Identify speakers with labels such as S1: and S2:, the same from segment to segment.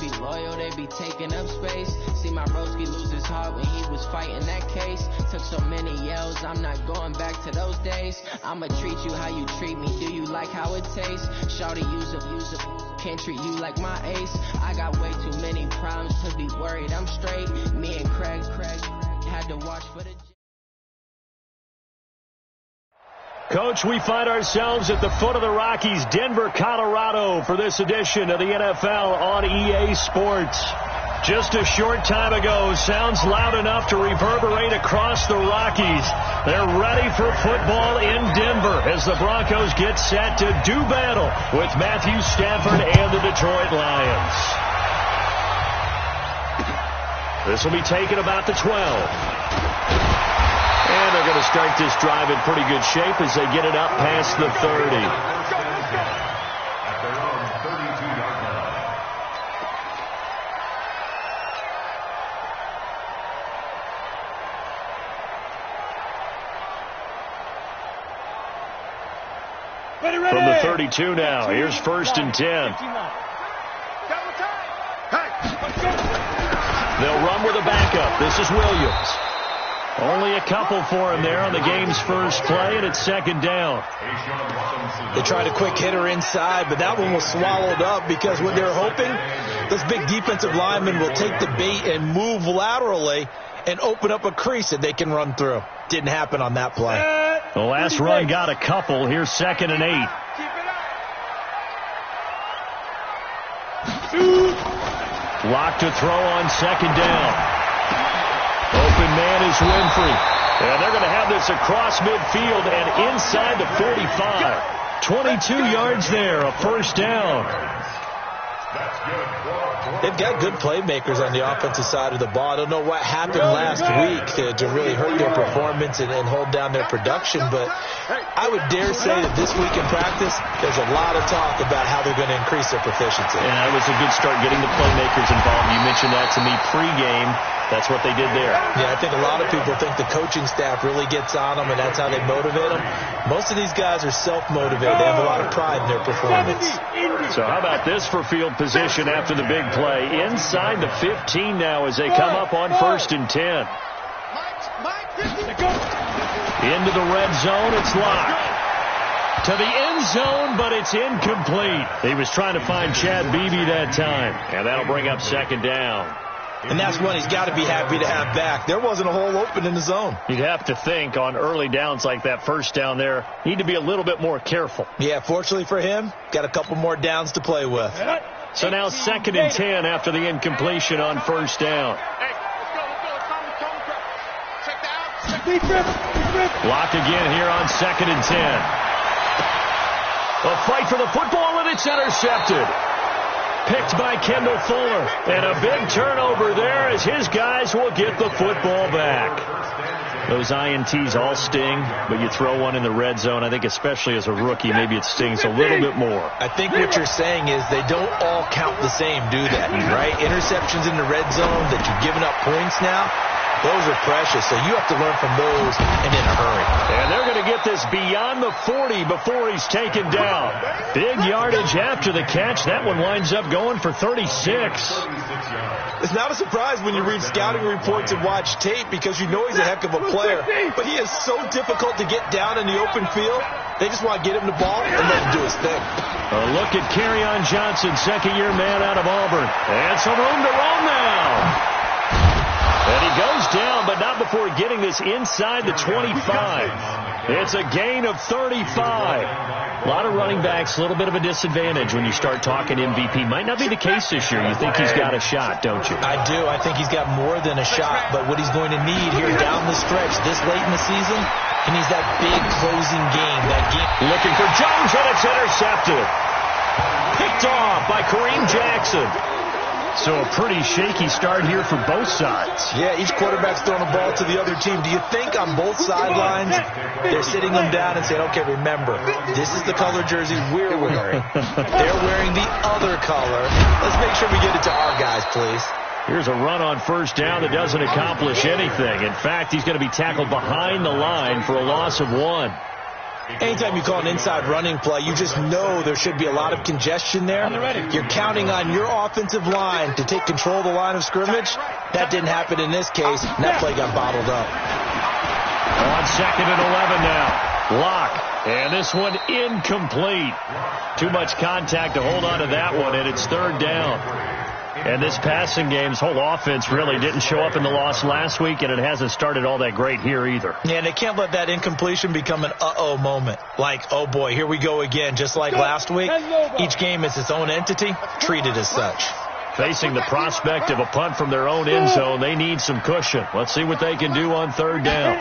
S1: be loyal, they be taking up space. See my broski lose his heart when he was fighting that case. Took so many yells, I'm not going back to those days. I'ma treat you how you treat me, do you like how it tastes? Shawty, use up, can't treat you like my ace. I got way too many problems to be worried, I'm straight. Me and Craig had to watch for the...
S2: Coach, we find ourselves at the foot of the Rockies, Denver, Colorado, for this edition of the NFL on EA Sports. Just a short time ago, sounds loud enough to reverberate across the Rockies. They're ready for football in Denver as the Broncos get set to do battle with Matthew Stafford and the Detroit Lions. This will be taken about the 12. And they're going to start this drive in pretty good shape as they get it up past the 30. From the 32 now, here's 1st and 10. They'll run with a backup. This is Williams. Only a couple for him there on the game's first play, and it's 2nd down.
S3: They tried a quick hitter inside, but that one was swallowed up because what they're hoping, this big defensive lineman will take the bait and move laterally and open up a crease that they can run through. Didn't happen on that play.
S2: The last run got a couple. Here's 2nd and 8. Lock to throw on 2nd down. Open man is Winfrey. And they're going to have this across midfield and inside the 45. 22 yards there, a 1st down.
S3: They've got good playmakers on the offensive side of the ball. I don't know what happened last week to really hurt their performance and hold down their production, but I would dare say that this week in practice, there's a lot of talk about how they're going to increase their proficiency.
S2: And that was a good start getting the playmakers involved. You mentioned that to me pregame. That's what they did there.
S3: Yeah, I think a lot of people think the coaching staff really gets on them, and that's how they motivate them. Most of these guys are self-motivated. They have a lot of pride in their performance.
S2: So how about this for field position after the big play? Inside the 15 now as they come up on 1st and 10. Into the red zone, it's locked. To the end zone, but it's incomplete. He was trying to find Chad Beebe that time, and that'll bring up 2nd down.
S3: And that's one he's got to be happy to have back. There wasn't a hole open in the zone.
S2: You'd have to think on early downs like that 1st down there, need to be a little bit more careful.
S3: Yeah, fortunately for him, got a couple more downs to play with.
S2: So now 2nd and 10 after the incompletion on 1st down. Block again here on 2nd and 10. A fight for the football, and it's intercepted. Picked by Kendall Fuller. And a big turnover there as his guys will get the football back. Those INTs all sting, but you throw one in the red zone, I think especially as a rookie, maybe it stings a little bit more.
S3: I think what you're saying is they don't all count the same, do they? Right? Interceptions in the red zone that you've given up points now, those are precious, so you have to learn from those and in a hurry.
S2: And they're going to get this beyond the 40 before he's taken down. Big yardage after the catch. That one winds up going for 36.
S3: It's not a surprise when you read scouting reports and watch tape because you know he's a heck of a player. But he is so difficult to get down in the open field. They just want to get him the ball and let him do his thing.
S2: A look at Kerryon Johnson, second-year man out of Auburn. And some room to roam now. And he goes down, but not before getting this inside the 25. It's a gain of 35. A lot of running backs, a little bit of a disadvantage when you start talking MVP. Might not be the case this year. You think he's got a shot, don't you?
S3: I do. I think he's got more than a shot. But what he's going to need here down the stretch this late in the season, he needs that big closing game.
S2: Looking for Jones, and it's intercepted. Picked off by Kareem Jackson. So a pretty shaky start here for both sides.
S3: Yeah, each quarterback's throwing a ball to the other team. Do you think on both sidelines they're sitting them down and saying, okay, remember, this is the color jersey we're wearing. They're wearing the other color. Let's make sure we get it to our guys, please.
S2: Here's a run on 1st down that doesn't accomplish anything. In fact, he's going to be tackled behind the line for a loss of 1.
S3: Anytime you call an inside running play, you just know there should be a lot of congestion there. You're counting on your offensive line to take control of the line of scrimmage. That didn't happen in this case, and that play got bottled up.
S2: On 2nd and 11 now. Lock. And this one incomplete. Too much contact to hold on to that one, and it's 3rd down. And this passing game's whole offense really didn't show up in the loss last week, and it hasn't started all that great here either.
S3: Yeah, and they can't let that incompletion become an uh-oh moment. Like, oh boy, here we go again, just like last week. Each game is its own entity, treated as such.
S2: Facing the prospect of a punt from their own end zone, they need some cushion. Let's see what they can do on 3rd down.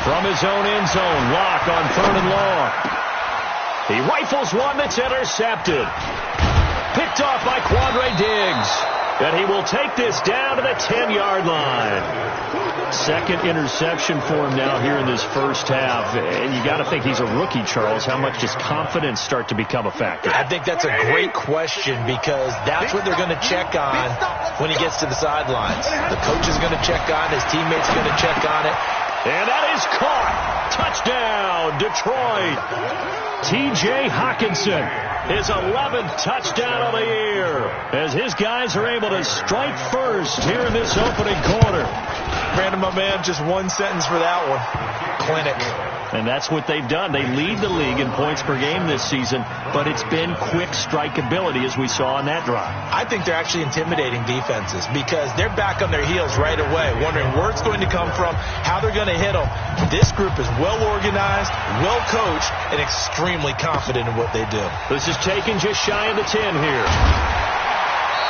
S2: From his own end zone, Lock on 3rd and long. He rifles one that's intercepted. Picked off by Quandre Diggs. And he will take this down to the 10-yard line. 2nd interception for him now here in this first half. And you got to think he's a rookie, Charles. How much does confidence start to become a factor?
S3: I think that's a great question because that's what they're going to check on when he gets to the sidelines. The coach is going to check on, his teammates are going to check on it.
S2: And that is caught. Touchdown, Detroit. T.J. Hockenson, his 11th touchdown of the year, as his guys are able to strike first here in this opening quarter.
S3: Brandon, my man, just one sentence for that one. Clinic.
S2: And that's what they've done. They lead the league in points per game this season, but it's been quick strikeability as we saw on that drive.
S3: I think they're actually intimidating defenses because they're back on their heels right away, wondering where it's going to come from, how they're going to hit them. This group is well organized, well coached, and extremely confident in what they do.
S2: This is taken just shy of the 10 here.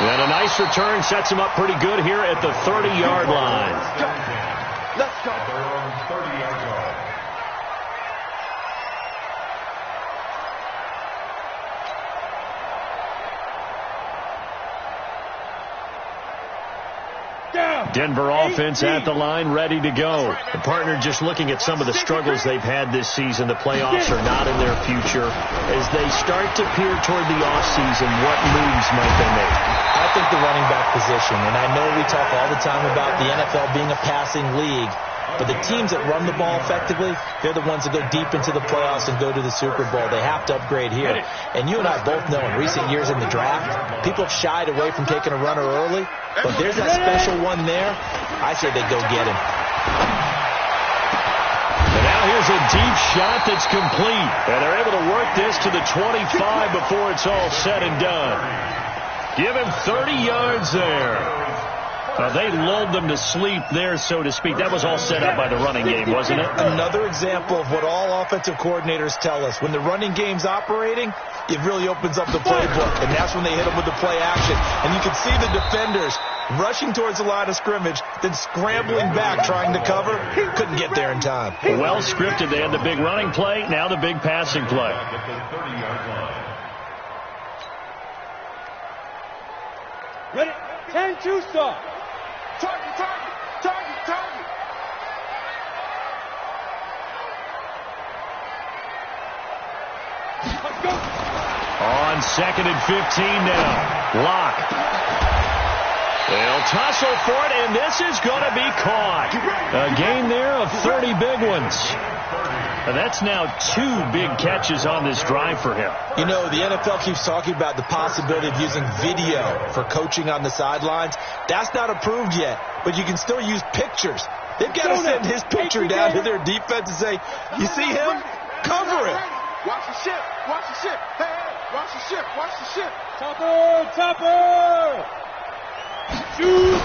S2: And a nice return sets him up pretty good here at the 30-yard line.
S4: Let's go. 30-yard line.
S2: Denver offense at the line, ready to go. The partner just looking at some of the struggles they've had this season. The playoffs are not in their future. As they start to peer toward the offseason, what moves might they make?
S3: I think the running back position, and I know we talk all the time about the NFL being a passing league, but the teams that run the ball effectively, they're the ones that go deep into the playoffs and go to the Super Bowl. They have to upgrade here. And you and I both know in recent years in the draft, people have shied away from taking a runner early, but there's that special one there. I say they go get him.
S2: And now here's a deep shot that's complete. And they're able to work this to the 25 before it's all said and done. Give him 30 yards there. They lulled them to sleep there, so to speak. That was all set up by the running game, wasn't it?
S3: Another example of what all offensive coordinators tell us. When the running game's operating, it really opens up the playbook, and that's when they hit them with the play action. And you can see the defenders rushing towards the line of scrimmage, then scrambling back trying to cover. Couldn't get there in time.
S2: Well scripted. They had the big running play, now the big passing play.
S4: Ready? 10-2 start. Target, target, target, target. Let's go.
S2: On 2nd and 15 now. Lock. They'll tussle for it, and this is going to be caught. A gain there of 30 big ones. And that's now 2 big catches on this drive for him.
S3: You know, the NFL keeps talking about the possibility of using video for coaching on the sidelines. That's not approved yet, but you can still use pictures. They've got to send his picture down to their defense and say, you see him? Cover it.
S4: Watch the ship. Watch the ship. Hey, hey, watch the ship. Watch the ship. Topper, topper. Shoot.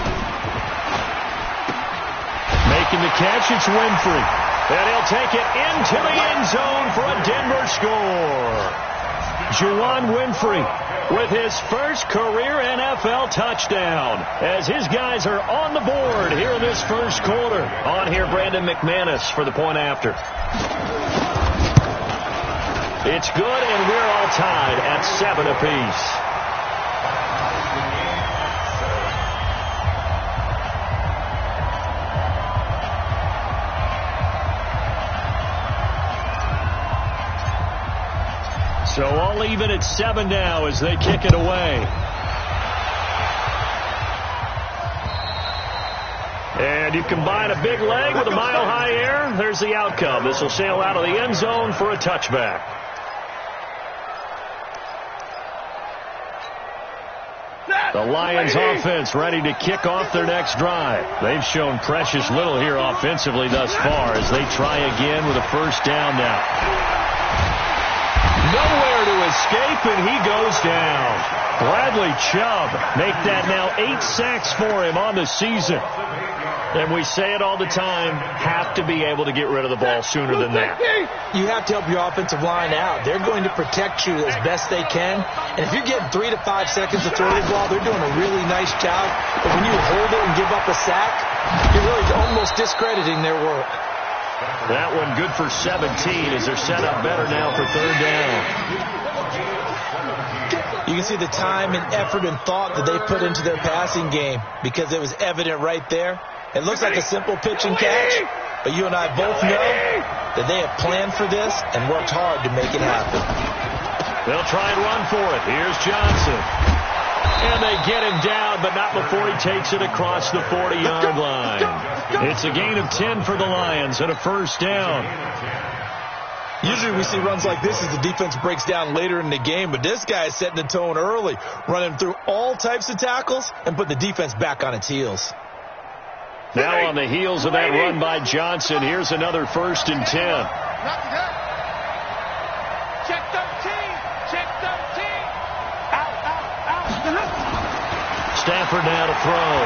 S2: Making the catch, it's Winfrey. And he'll take it into the end zone for a Denver score. Juwan Winfrey with his first career NFL touchdown as his guys are on the board here in this first quarter. On here, Brandon McManus for the point after. It's good, and we're all tied at 7 apiece. So all even at 7 now as they kick it away. And you combine a big leg with a mile-high air, there's the outcome. This will sail out of the end zone for a touchback. The Lions offense ready to kick off their next drive. They've shown precious little here offensively thus far as they try again with a first down now. Nowhere to escape, and he goes down. Bradley Chubb make that now 8 sacks for him on the season. And we say it all the time, have to be able to get rid of the ball sooner than that.
S3: You have to help your offensive line out. They're going to protect you as best they can. And if you're getting 3 to 5 seconds to throw the ball, they're doing a really nice job. But when you hold it and give up a sack, you're really almost discrediting their work.
S2: That one good for 17 as they're set up better now for third down.
S3: You can see the time and effort and thought that they put into their passing game because it was evident right there. It looks like a simple pitch and catch, but you and I both know that they have planned for this and worked hard to make it happen.
S2: They'll try and run for it. Here's Johnson. And they get him down, but not before he takes it across the 40-yard line. It's a gain of 10 for the Lions and a first down.
S3: Usually we see runs like this as the defense breaks down later in the game, but this guy is setting the tone early, running through all types of tackles and put the defense back on its heels.
S2: Now on the heels of that run by Johnson, here's another 1st and 10.
S4: Check 13. Check 13. Out.
S2: Stafford now to throw.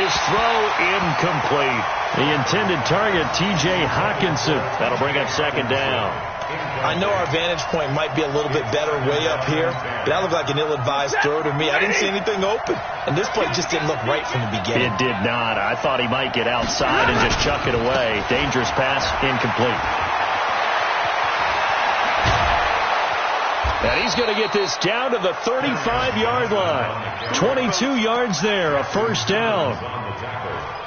S2: His throw incomplete. The intended target, T.J. Hawkinson. That'll bring up second down.
S3: I know our vantage point might be a little bit better way up here, but that looked like an ill-advised throw to me. I didn't see anything open, and this play just didn't look right from the beginning.
S2: It did not. I thought he might get outside and just chuck it away. Dangerous pass, incomplete. And he's going to get this down to the 35-yard line. 22 yards there, a first down.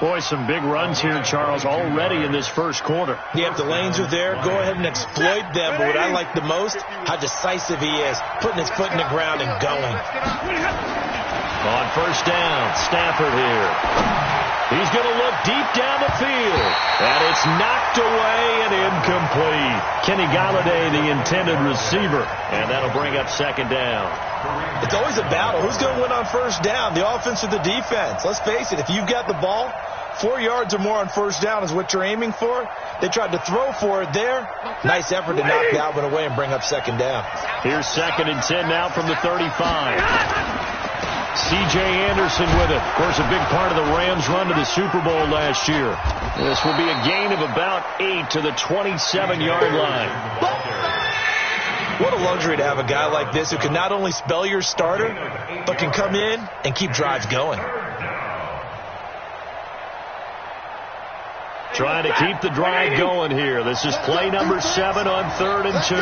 S2: Boy, some big runs here, Charles, already in this first quarter.
S3: Yeah, if the lanes are there, go ahead and exploit them. But what I like the most, how decisive he is, putting his foot in the ground and going.
S2: On first down, Stafford here. He's going to look deep down the field. And it's knocked away and incomplete. Kenny Galladay, the intended receiver. And that'll bring up second down.
S3: It's always a battle. Who's going to win on first down, the offense or the defense? Let's face it, if you've got the ball, 4 yards or more on first down is what you're aiming for. They tried to throw for it there. Nice effort to knock Dalvin away and bring up second down.
S2: Here's 2nd and 10 now from the 35. C.J. Anderson with it. Of course, a big part of the Rams' run to the Super Bowl last year. This will be a gain of about 8 to the 27-yard line.
S3: What a luxury to have a guy like this who can not only spell your starter, but can come in and keep drives going.
S2: Trying to keep the drive going here. This is play number 7 on 3rd and 2.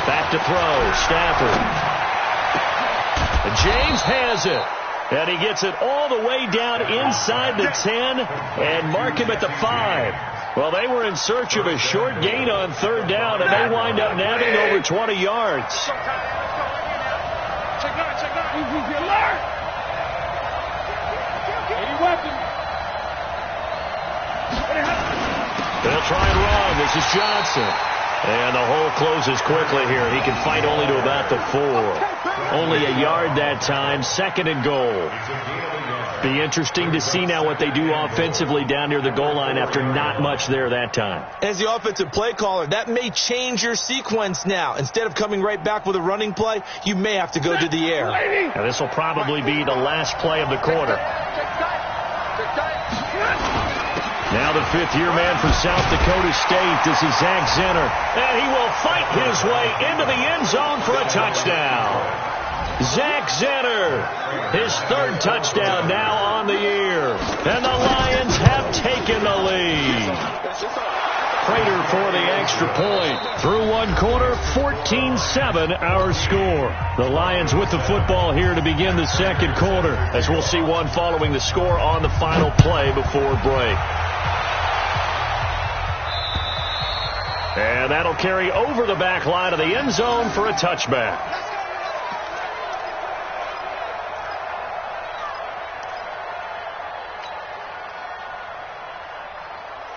S2: Back to throw. Stafford. And James has it. And he gets it all the way down inside the 10 and mark him at the 5. Well, they were in search of a short gain on 3rd down, and they wind up nabbing over 20 yards. They'll try and run. This is Johnson. And the hole closes quickly here. He can fight only to about the 4. Only a yard that time. 2nd and goal. Be interesting to see now what they do offensively down near the goal line after not much there that time.
S3: As the offensive play caller, that may change your sequence now. Instead of coming right back with a running play, you may have to go to the air.
S2: Now this will probably be the last play of the quarter. Now the 5th-year man for South Dakota State. This is Zach Zenner. And he will fight his way into the end zone for a touchdown. Zach Zenner, his 3rd touchdown now on the year. And the Lions have taken the lead. Prater for the extra point. Through one quarter, 14-7 our score. The Lions with the football here to begin the second quarter, as we'll see one following the score on the final play before break. And that'll carry over the back line of the end zone for a touchback.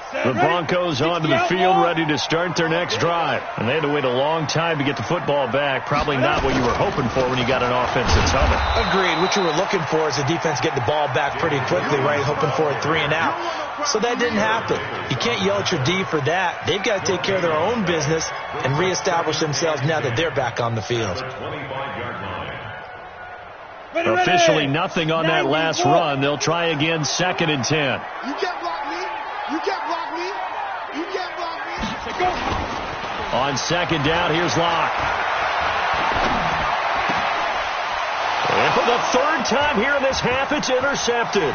S2: The Broncos onto the field, ready to start their next drive. And they had to wait a long time to get the football back. Probably not what you were hoping for when you got an offense that's humming.
S3: Agreed. What you were looking for is the defense getting the ball back pretty quickly, right? Hoping for a 3 and out. So that didn't happen. You can't yell at your D for that. They've got to take care of their own business and reestablish themselves now that they're back on the field.
S2: Officially nothing on that last run. They'll try again, 2nd and 10.
S4: You can't block me. You can't block me. You can't block me. Go.
S2: On 2nd down, here's Locke. And for the 3rd time here in this half, it's intercepted.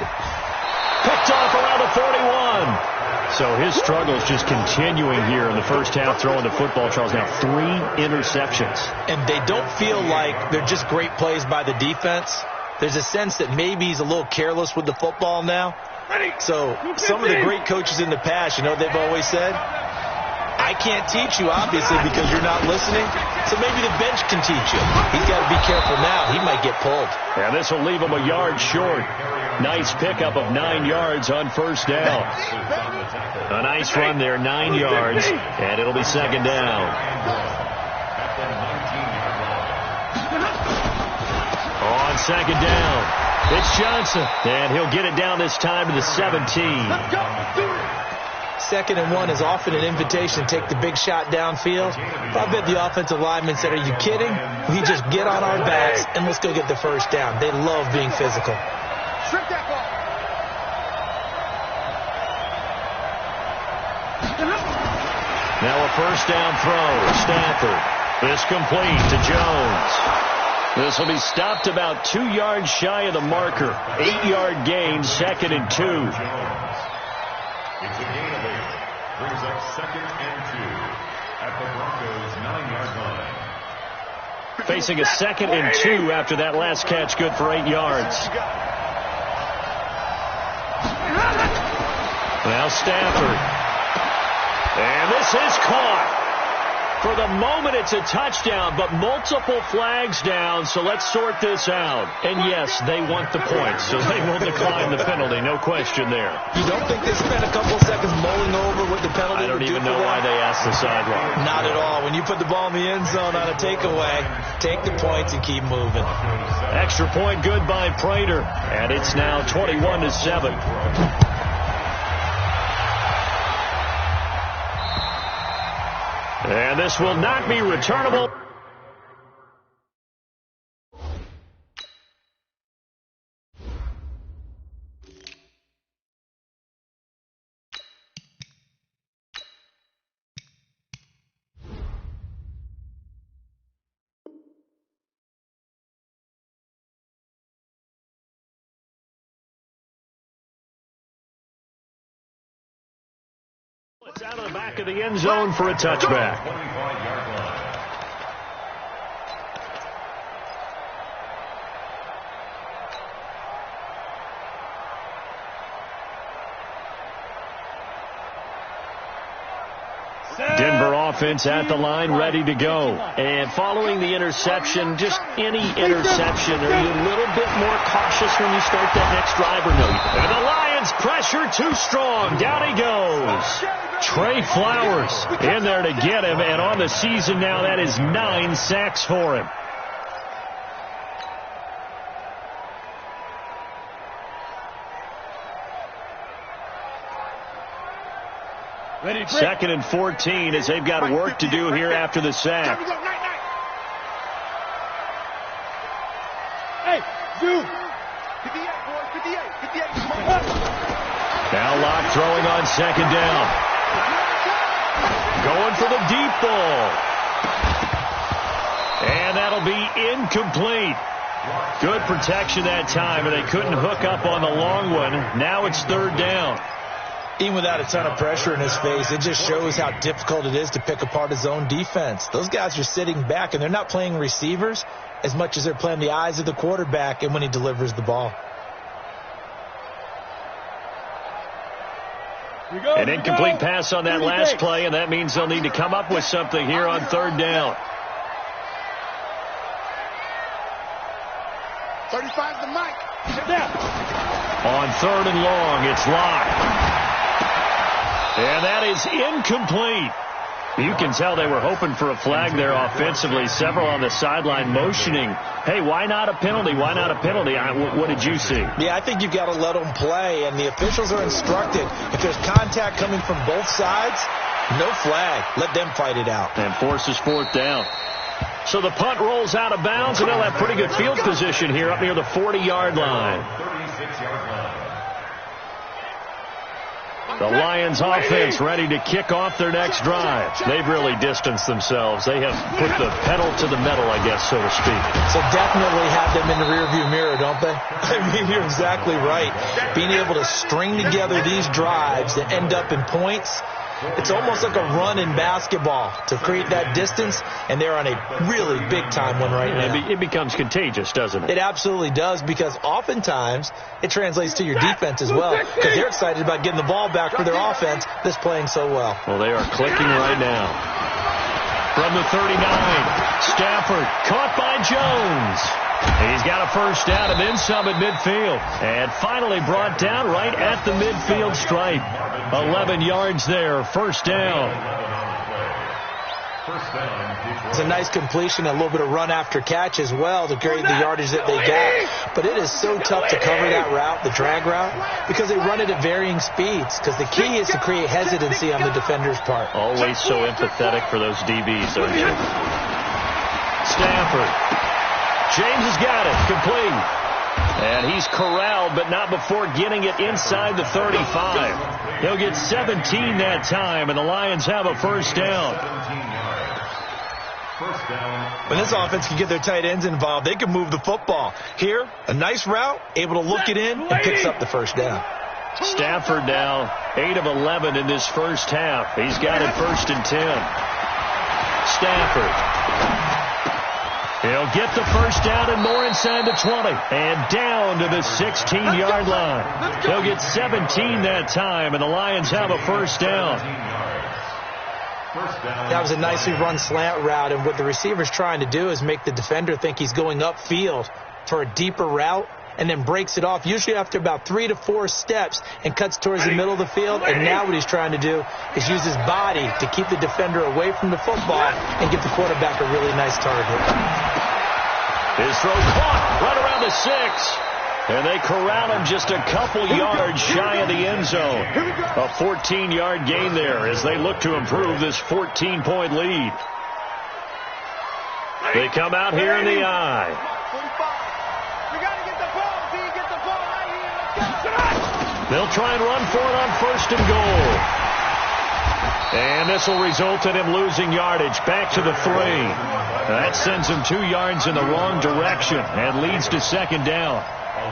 S2: Picked off around the 41. So his struggles just continuing here in the first half, throwing the football. Charles, now 3 interceptions. And
S3: they don't feel like they're just great plays by the defense. There's a sense that maybe he's a little careless with the football now. So some of the great coaches in the past, you know, they've always said, I can't teach you, obviously, because you're not listening. So maybe the bench can teach you. He's got to be careful now. He might get pulled.
S2: Yeah, this will leave him a yard short. Nice pickup of 9 yards on 1st down. A nice run there, 9 yards, and it'll be 2nd down. On 2nd down, it's Johnson, and he'll get it down this time to the 17.
S3: 2nd and 1 is often an invitation to take the big shot downfield. I bet the offensive lineman said, are you kidding? We just get on our backs and let's go get the 1st down. They love being physical.
S4: Strip that ball.
S2: Now a 1st down throw. Stafford. This complete to Jones. This will be stopped about 2 yards shy of the marker. 8-yard gain, 2nd and 2.
S5: It's a gain of 8. Brings up 2nd and 2 at the Broncos' 9-yard line.
S2: Facing a 2nd and 2 after that last catch, good for 8 yards. Now Stafford. And this is caught. For the moment, it's a touchdown, but multiple flags down, so let's sort this out. And yes, they want the points, so they will decline the penalty, no question there.
S3: You don't think they spent a couple seconds mulling over what the penalty
S2: I don't
S3: would
S2: even
S3: do
S2: know why they asked the sideline.
S3: Not at all. When you put the ball in the end zone on a takeaway, take the points and keep moving.
S2: Extra point good by Prater, and it's now 21-7. And this will not be returnable. It's out of the back of the end zone for a touchback. Denver offense at the line, ready to go. And following the interception, just any interception, are you a little bit more cautious when you start that next drive or no? And the Lions pressure too strong. Down he goes. Trey Flowers in there to get him, and on the season now, that is 9 sacks for him.
S4: Ready,
S2: 2nd and 14 as they've got work to do here after the sack.
S4: Hey, Deuce. 58, boys, 58.
S2: Now Locke throwing on 2nd down. Going for the deep ball. And that'll be incomplete. Good protection that time, and they couldn't hook up on the long one. Now it's 3rd down.
S3: Even without a ton of pressure in his face, it just shows how difficult it is to pick apart his own defense. Those guys are sitting back, and they're not playing receivers as much as they're playing the eyes of the quarterback and when he delivers the ball.
S2: An incomplete pass on that last play, and that means they'll need to come up with something here on 3rd down.
S4: 35's the mic. Sit down.
S2: On 3rd and long, it's Locke. And that is incomplete. You can tell they were hoping for a flag there offensively. Several on the sideline motioning, hey, why not a penalty? Why not a penalty? What did you see?
S3: Yeah, I think you've got to let them play, and the officials are instructed. If there's contact coming from both sides, no flag. Let them fight it out.
S2: And forces fourth down. So the punt rolls out of bounds, and they'll have pretty good field position here up near the 40-yard line.
S5: 36-yard line.
S2: The Lions offense ready to kick off their next drive. They've really distanced themselves. They have put the pedal to the metal, I guess, so to speak.
S3: So definitely have them in the rearview mirror, don't they? I mean, you're exactly right. Being able to string together these drives that end up in points, it's almost like a run in basketball to create that distance, and they're on a really big-time one right now.
S2: It becomes contagious, doesn't it?
S3: It absolutely does, because oftentimes it translates to your defense as well, because they're excited about getting the ball back for their offense that's playing so well.
S2: Well, they are clicking right now. From the 39, Stafford caught by Jones. He's got a first down and then some at midfield. And finally brought down right at the midfield stripe. 11 yards there, first down.
S3: It's a nice completion, a little bit of run after catch as well to create the yardage that they got. But it is so tough to cover that route, the drag route, because they run it at varying speeds. Because the key is to create hesitancy on the defender's part.
S2: Always so empathetic for those DBs, aren't you? Stafford. James has got it, complete. And he's corralled, but not before getting it inside the 35. He'll get 17 that time, and the Lions have a first down.
S3: When this offense can get their tight ends involved, they can move the football. Here, a nice route, able to look it in, and picks up the first down.
S2: Stafford now 8 of 11 in this first half. He's got it first and 10. Stafford. He'll get the first down and more inside the 20. And down to the 16-yard line. He'll get 17 that time, and the Lions have a first down.
S3: That was a nicely run slant route, and what the receiver's trying to do is make the defender think he's going upfield for a deeper route, and then breaks it off, usually after about 3 to 4 steps, and cuts towards the middle of the field. And now what he's trying to do is use his body to keep the defender away from the football and get the quarterback a really nice target.
S2: His throw caught right around the 6. And they corral him just a couple yards shy of the end zone. A 14-yard gain there as they look to improve this 14-point lead. They come out here in the eye. They'll try and run for it on first and goal. And this will result in him losing yardage back to the 3. That sends him 2 yards in the wrong direction and leads to second down.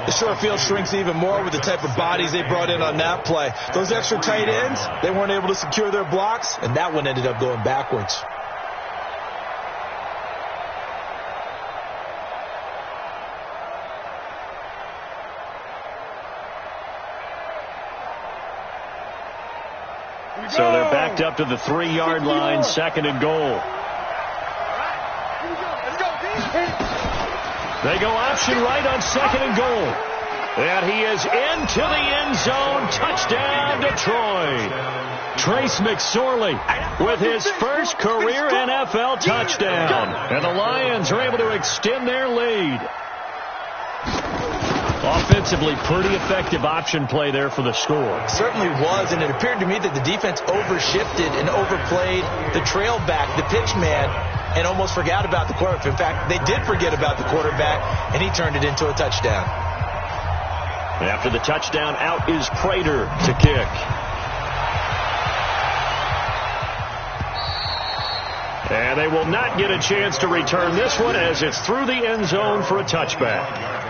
S3: The short field shrinks even more with the type of bodies they brought in on that play. Those extra tight ends, they weren't able to secure their blocks, and that one ended up going backwards.
S2: So they're backed up to the 3-yard line, second and goal. They go option right on second and goal. And he is into the end zone. Touchdown, Detroit. Trace McSorley with his first career NFL touchdown. And the Lions are able to extend their lead. Offensively, pretty effective option play there for the score.
S3: It certainly was, and it appeared to me that the defense overshifted and overplayed the trail back, the pitch man, and almost forgot about the quarterback. In fact, they did forget about the quarterback, and he turned it into a touchdown.
S2: After the touchdown, out is Prater to kick. And they will not get a chance to return this one as it's through the end zone for a touchback.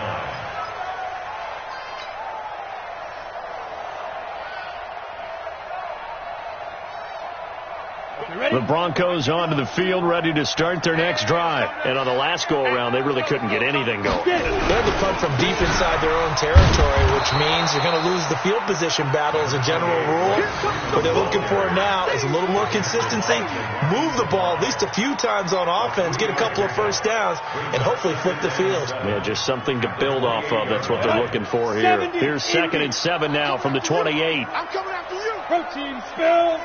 S2: The Broncos onto the field, ready to start their next drive. And on the last go-around, they really couldn't get anything going.
S3: They had to punt from deep inside their own territory, which means they're going to lose the field position battle as a general rule. What they're looking for now is a little more consistency, move the ball at least a few times on offense, get a couple of first downs, and hopefully flip the field.
S2: Yeah, just something to build off of. That's what they're looking for here. Here's 2nd and 7 now from the 28.
S4: Protein spill.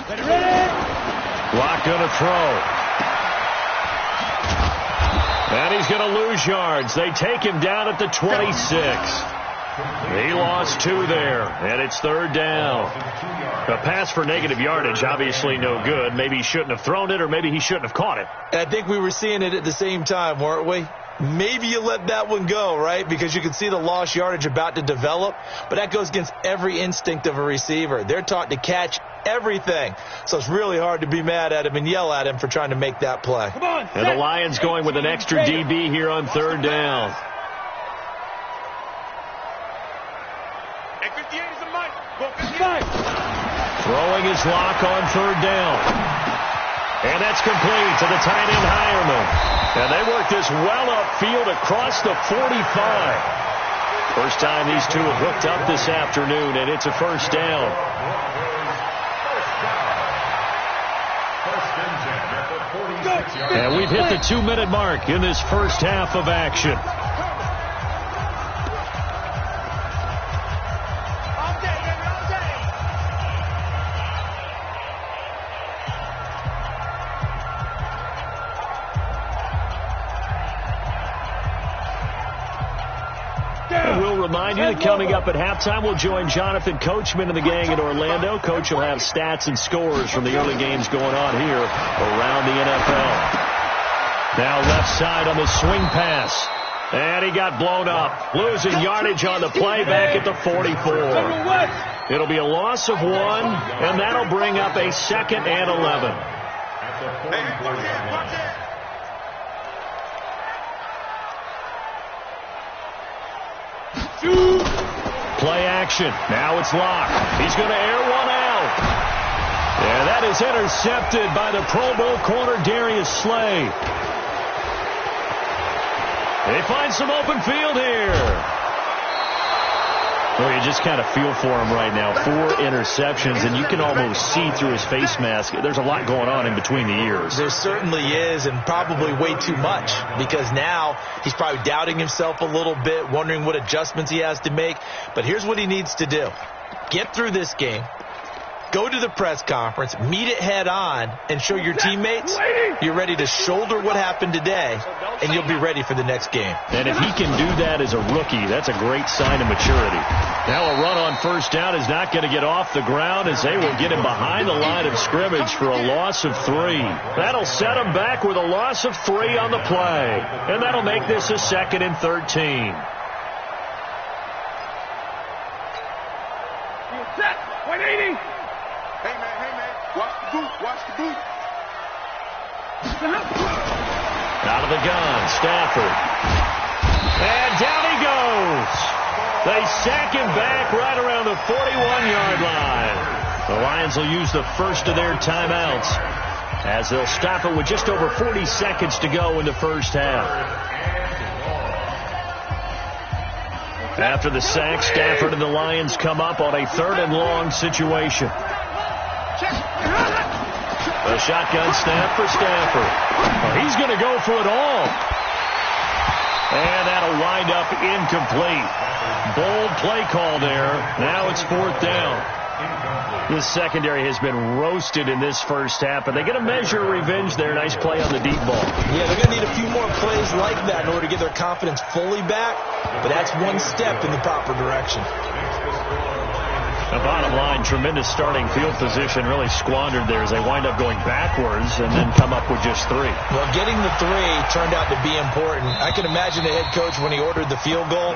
S4: Ready.
S2: Lock gonna throw. And he's gonna lose yards. They take him down at the 26. He lost 2 there, and it's 3rd down. A pass for negative yardage, obviously no good. Maybe he shouldn't have thrown it, or maybe he shouldn't have caught it.
S3: I think we were seeing it at the same time, weren't we? Maybe you let that one go, right? Because you can see the lost yardage about to develop, but that goes against every instinct of a receiver. They're taught to catch everything, so it's really hard to be mad at him and yell at him for trying to make that play.
S4: Come on,
S2: and the Lions going with an extra DB here on 3rd down. Throwing his lock on 3rd down. And that's complete to the tight end Hireman. And they work this well upfield across the 45. First time these two have hooked up this afternoon, and it's a 1st down. And we've hit the 2-minute mark in this first half of action. We'll remind you that coming up at halftime, we'll join Jonathan Coachman and the gang in Orlando. Coach will have stats and scores from the early games going on here around the NFL. Now left side on the swing pass. And he got blown up. Losing yardage on the play back at the 44. It'll be a loss of 1, and that'll bring up a 2nd and 11. Play action. Now it's Locke. He's going to air one out. And that is intercepted by the Pro Bowl corner, Darius Slay. They find some open field here. Well, you just kind of feel for him right now. 4 interceptions, and you can almost see through his face mask. There's a lot going on in between the ears.
S3: There certainly is, and probably way too much, because now he's probably doubting himself a little bit, wondering what adjustments he has to make. But here's what he needs to do. Get through this game. Go to the press conference, meet it head on, and show your teammates you're ready to shoulder what happened today, and you'll be ready for the next game.
S2: And if he can do that as a rookie, that's a great sign of maturity. Now a run on 1st down is not going to get off the ground, as they will get him behind the line of scrimmage for a loss of 3. That'll set him back with a loss of 3 on the play. And that'll make this a 2nd and 13.
S4: Set. 180. Hey, man. Watch the boot.
S2: Out of the gun, Stafford. And down he goes. They sack him back right around the 41-yard line. The Lions will use the first of their timeouts, as they'll stop it with just over 40 seconds to go in the first half. After the sack, Stafford and the Lions come up on a 3rd and long situation. A shotgun snap for Stafford. Well, he's going to go for it all. And that'll wind up incomplete. Bold play call there. Now it's 4th down. This secondary has been roasted in this first half, and they're going to measure revenge there. Nice play on the deep ball.
S3: Yeah, they're going to need a few more plays like that in order to get their confidence fully back, but that's one step in the proper direction.
S2: The bottom line, tremendous starting field position, really squandered there as they wind up going backwards and then come up with just 3.
S3: Well, getting the 3 turned out to be important. I can imagine the head coach, when he ordered the field goal,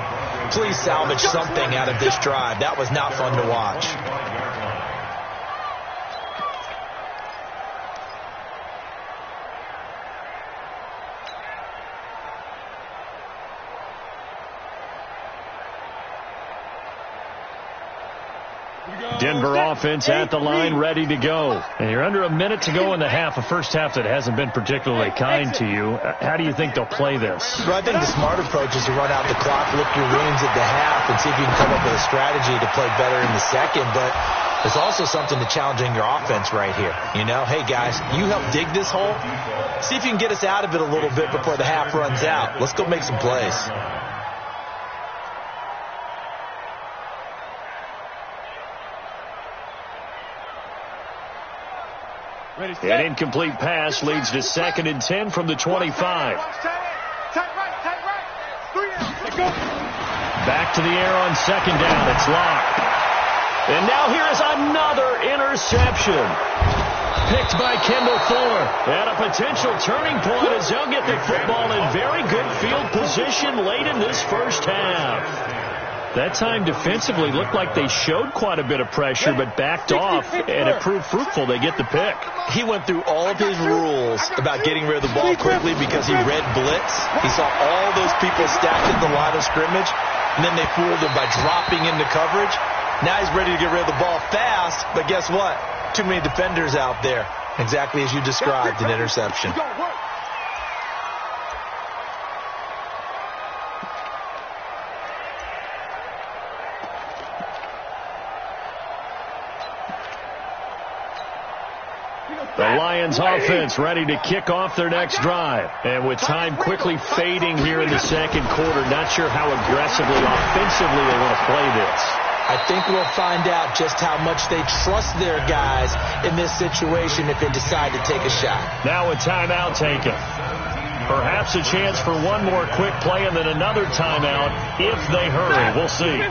S3: please salvage something out of this drive. That was not fun to watch.
S2: Denver offense at the line, ready to go. And you're under a minute to go in the half, a first half that hasn't been particularly kind to you. How do you think they'll play this?
S3: Well, I think the smart approach is to run out the clock, lick your wounds at the half, and see if you can come up with a strategy to play better in the second. But there's also something to challenging your offense right here. You know, hey, guys, you help dig this hole. See if you can get us out of it a little bit before the half runs out. Let's go make some plays.
S2: An incomplete pass leads to 2nd and 10 from the 25. Back to the air on 2nd down. It's locked. And now here is another interception. Picked by Kendall Fuller. And a potential turning point as they'll get the football in very good field position late in this first half. That time defensively looked like they showed quite a bit of pressure but backed off, and it proved fruitful. They get the pick.
S3: He went through all of his rules about getting rid of the ball quickly because he read blitz. He saw all those people stacked at the line of scrimmage, and then they fooled him by dropping into coverage. Now he's ready to get rid of the ball fast, but guess what? Too many defenders out there. Exactly as you described, an interception.
S2: The Lions offense ready to kick off their next drive. And with time quickly fading here in the second quarter, not sure how aggressively, offensively they want to play this.
S3: I think we'll find out just how much they trust their guys in this situation if they decide to take a shot.
S2: Now a timeout taken. Perhaps a chance for one more quick play and then another timeout if they hurry. We'll see.
S4: 21.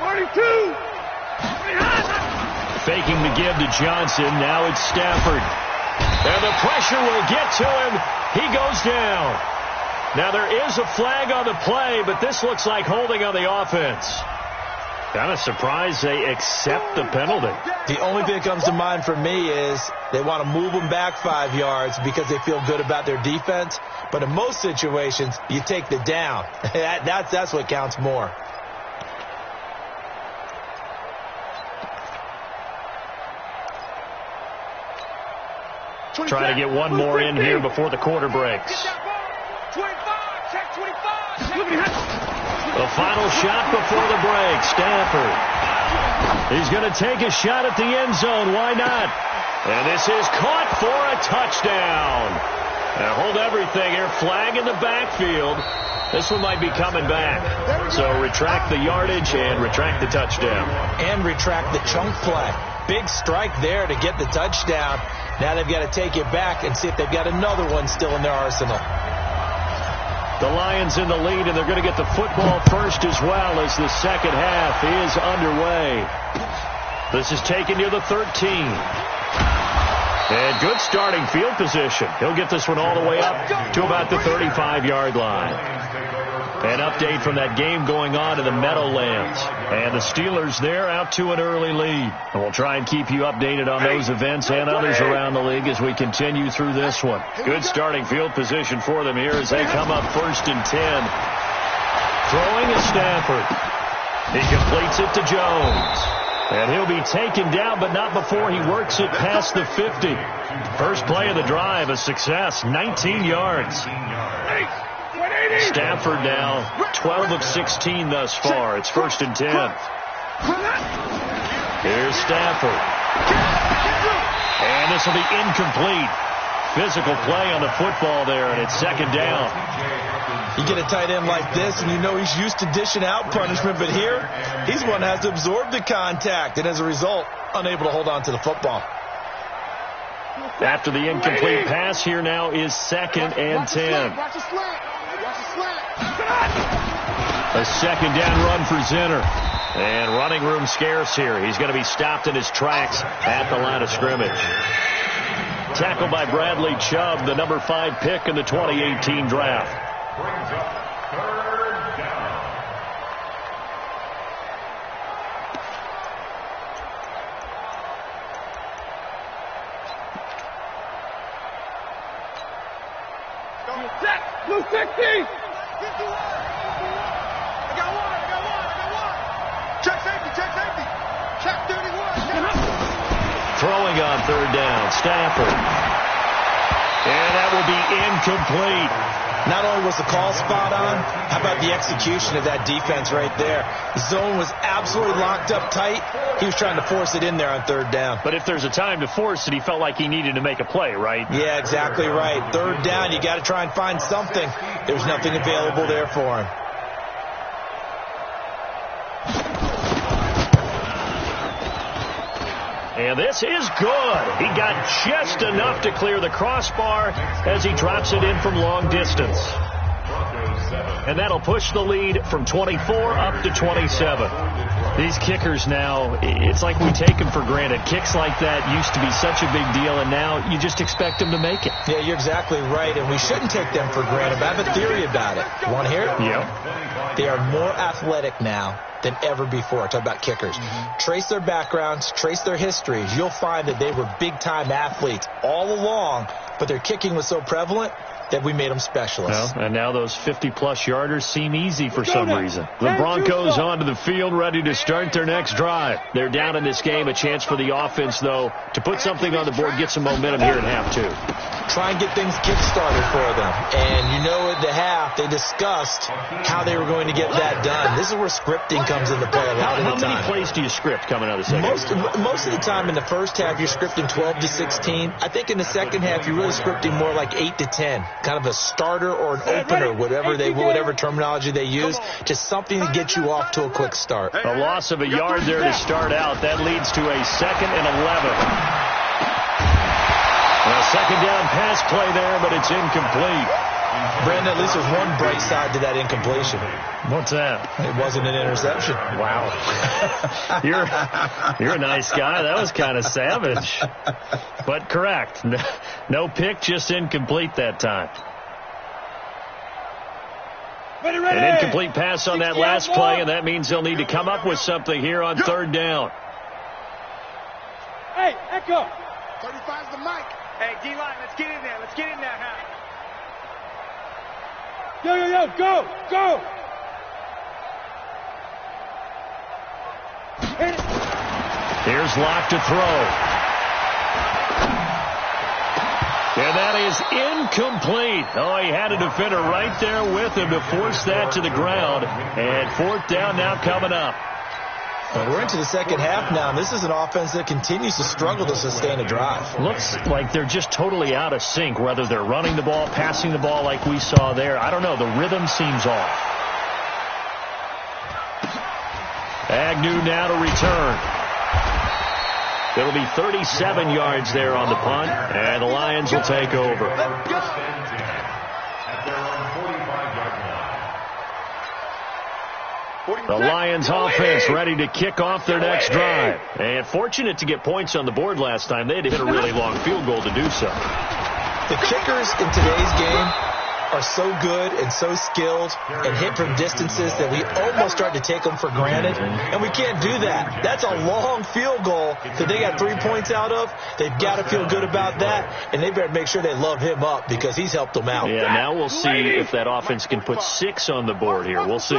S4: 42.
S2: Faking the give to Johnson. Now it's Stafford. And the pressure will get to him. He goes down. Now there is a flag on the play, but this looks like holding on the offense. Kind of surprised they accept the penalty.
S3: The only thing that comes to mind for me is they want to move them back 5 yards because they feel good about their defense. But in most situations, you take the down. That's what counts more.
S2: Try to get one more in here before the quarter breaks.
S4: 25, check 25.
S2: The final shot before the break. Stafford. He's going to take a shot at the end zone. Why not? And this is caught for a touchdown. Now hold everything here. Flag in the backfield. This one might be coming back. So retract the yardage and retract the touchdown.
S3: And retract the chunk play. Big strike there to get the touchdown. Now they've got to take it back and see if they've got another one still in their arsenal.
S2: The Lions in the lead, and they're going to get the football first as well as the second half is underway. This is taken near the 13. And good starting field position. He'll get this one all the way up to about the 35-yard line. An update from that game going on in the Meadowlands. And the Steelers there out to an early lead. And we'll try and keep you updated on those events and others around the league as we continue through this one. Good starting field position for them here as they come up 1st and 10. Throwing is Stafford. He completes it to Jones. And he'll be taken down, but not before he works it past the 50. First play of the drive, a success, 19 yards. Stafford now 12 of 16 thus far. It's 1st and 10. Here's Stafford. And this will be incomplete. Physical play on the football there, and it's 2nd down.
S3: You get a tight end like this, and you know he's used to dishing out punishment, but here, he's one that has to absorb the contact, and as a result, unable to hold on to the football.
S2: After the incomplete pass, here now is 2nd and 10. A 2nd down run for Zinner. And running room scarce here. He's going to be stopped in his tracks at the line of scrimmage. Tackled by Bradley Chubb, the number 5 pick in the 2018 draft.
S5: Brings up 3rd down.
S4: Check, blue 60. I got one. Check safety. Check 31.
S2: Throwing on 3rd down, Stafford. And that will be incomplete.
S3: Not only was the call spot on, how about the execution of that defense right there? The zone was absolutely locked up tight. He was trying to force it in there on 3rd down.
S2: But if there's a time to force it, he felt like he needed to make a play, right?
S3: Yeah, exactly right. 3rd down, you got to try and find something. There's nothing available there for him.
S2: And this is good. He got just enough to clear the crossbar as he drops it in from long distance. And that'll push the lead from 24 up to 27. These kickers now, it's like we take them for granted. Kicks like that used to be such a big deal, and now you just expect them to make it.
S3: Yeah, you're exactly right, and we shouldn't take them for granted. But I have a theory about it. You want to hear it?
S2: Yeah.
S3: They are more athletic now than ever before. Talk about kickers. Trace their backgrounds, trace their histories. You'll find that they were big-time athletes all along, but their kicking was so prevalent that we made them specialists.
S2: Well, and now those 50-plus yarders seem easy for some reason. The Broncos onto the field, ready to start their next drive. They're down in this game. A chance for the offense, though, to put something on the board, get some momentum here in half two.
S3: Try and get things kick-started for them. And you know at the half, they discussed how they were going to get that done. This is where scripting comes into play a lot of the time.
S2: How many plays do you script coming out of the second?
S3: Most of the time in the first half, you're scripting 12 to 16. I think in the second half, you're really scripting more like 8 to 10. Kind of a starter or an opener, whatever terminology they use, just something to get you off to a quick start.
S2: A loss of a yard there to start out. That leads to a 2nd and 11. A second down pass play there, but it's incomplete.
S3: Brandon, at least there's one bright side to that incompletion.
S2: What's that?
S3: It wasn't an interception.
S2: Wow. You're a nice guy. That was kind of savage. But correct. No pick, just incomplete that time. An incomplete pass on that last play, and that means they'll need to come up with something here on 3rd down.
S4: Hey, Echo. 35's the mic.
S6: Hey, D-line, let's get in there. Let's get in there, huh?
S4: Yo, go.
S2: Here's Locke to throw. And that is incomplete. Oh, he had a defender right there with him to force that to the ground. And 4th down now coming up.
S3: Well, we're into the second half now, and this is an offense that continues to struggle to sustain a drive.
S2: Looks like they're just totally out of sync, whether they're running the ball, passing the ball like we saw there. I don't know. The rhythm seems off. Agnew now to return. It'll be 37 yards there on the punt, and the Lions will take over. The Lions offense ready to kick off their next drive. And fortunate to get points on the board last time. They had to hit a really long field goal to do so.
S3: The kickers in today's game are so good and so skilled and hit from distances that we almost start to take them for granted. And we can't do that. That's a long field goal that they got 3 points out of. They've got to feel good about that, and they better make sure they love him up because he's helped them out.
S2: Yeah, now we'll see if that offense can put 6 on the board here. We'll see.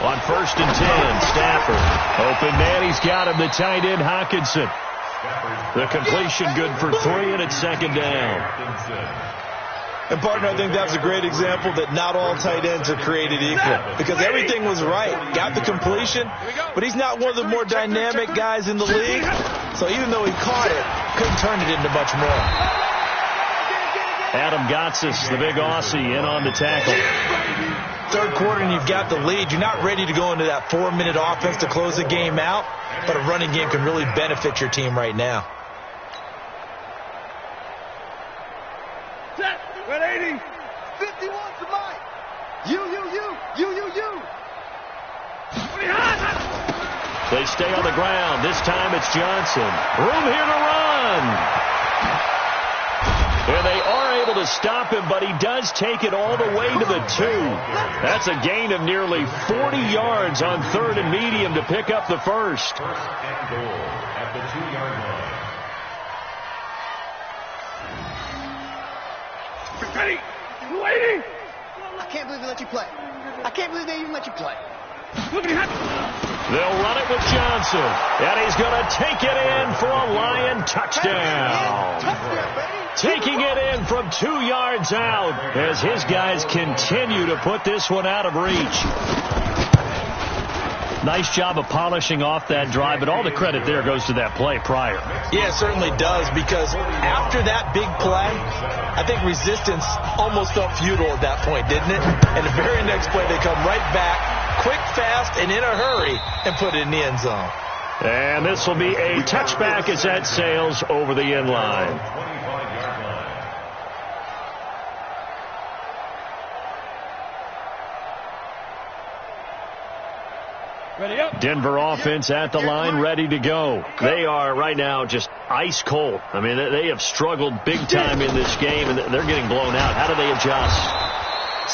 S2: On 1st and 10, Stafford. Open man, he's got him, the tight end, Hockenson. The completion good for 3, and it's 2nd down.
S3: And, partner, I think that's a great example that not all tight ends are created equal because everything was right. Got the completion, but he's not one of the more dynamic guys in the league. So even though he caught it, couldn't turn it into much more.
S2: Adam Gotsis, the big Aussie, in on the tackle.
S3: 3rd quarter and you've got the lead. You're not ready to go into that 4-minute offense to close the game out, but a running game can really benefit your team right now.
S4: 180. 51's the mic. You.
S2: They stay on the ground. This time it's Johnson. Room here to run. And they are able to stop him, but he does take it all the way to the 2. That's a gain of nearly 40 yards on 3rd and medium to pick up the first.
S5: 1st and goal at the 2-yard line.
S4: Ready? Waiting.
S7: I can't believe they let you play. I can't believe they even let you play.
S2: They'll run it with Johnson. And he's going to take it in for a Lion touchdown. Taking it in from 2 yards out as his guys continue to put this one out of reach. Nice job of polishing off that drive, but all the credit there goes to that play prior.
S3: Yeah, it certainly does, because after that big play, I think resistance almost felt futile at that point, didn't it? And the very next play, they come right back, quick, fast, and in a hurry, and put it in the end zone.
S2: And this will be a touchback as that sails over the end line. Denver offense at the line, ready to go. They are right now just ice cold. I mean, they have struggled big time in this game, and they're getting blown out. How do they adjust?